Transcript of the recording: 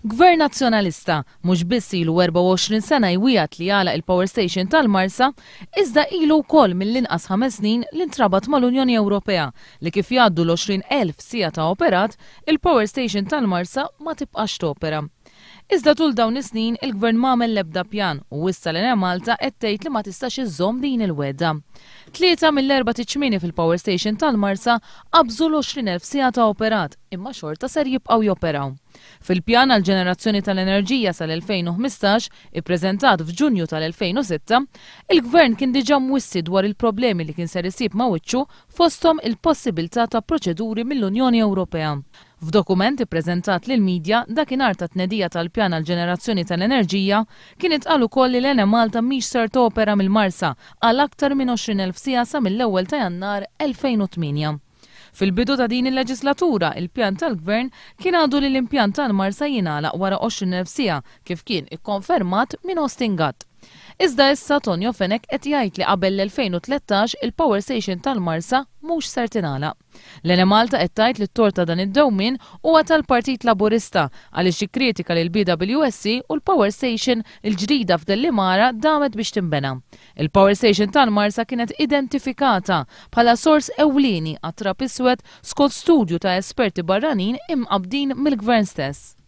Gvern nazzjonalista mhux biss ilu 24 sena jwijat li jagħlaq il-Power Station tal-Marsa, iżda ilu wkoll mill-inqas 5 snin li ntrabat mal-Unjoni Ewropea li kif jgħaddu l-20,000 sija ta' operat, il-Power Station tal-Marsa ma tibqax topera. Iżda tul dawn is-snin il-Gvern m'għamel l-ebda pjan u issa l-Enea Malta qed tgħid li ma tistax iżżomm din il-wedda. 3 mill-4 tiċmini fil-Power Station tal-Marsa qabżu l-20,000 sija ta' operat, imma xorta ser jibqgħu joperaw. Fil-pjan għal ġenerazzjoni tal-enerġija sal-2015, ippreżentat f'Ġunju tal-2006, il-Gvern kien diġà mwissi dwar il-problemi li kien ser isib ma' wiċċu fosthom il-possibilità ta' proċeduri mill-Unjoni Ewropea. F'dokument ippreżentat lill-midja dakinhar ta' tnedija tal-pjan għal ġenerazzjoni tal-enerġija kien itqal ukoll li l-Enea Malta mhix ser topera mill-Marsa għal aktar minn 20,000 sija sa mill-ewwel ta' Jannar 2008. Fil-bidu ta' din il-leġislatura, il-pjan tal-Gvern kien għadu li l-impjant tal-Marsa jingħalaq wara 20,000 sija kif kien ikkonfermat minn Austin Gatt. Iżda issa Tonio Fenech qed jgħid li qabel l-2013 il-Power Station tal-Marsa mhux ser tingħalaq. L-Enea Malta qed tgħid li t-tort ta' dan id-dewmien huwa tal-Partit Laburista għaliex jikkritika lil BWSC u l-Power Station il-ġdida f'Dellimara damet biex tinbena. Il-Power Station tal-Marsa kienet identifikata bħala sors ewlieni għat-trap iswed skont studju ta' esperti barranin imqabdin mill-Gvern stess.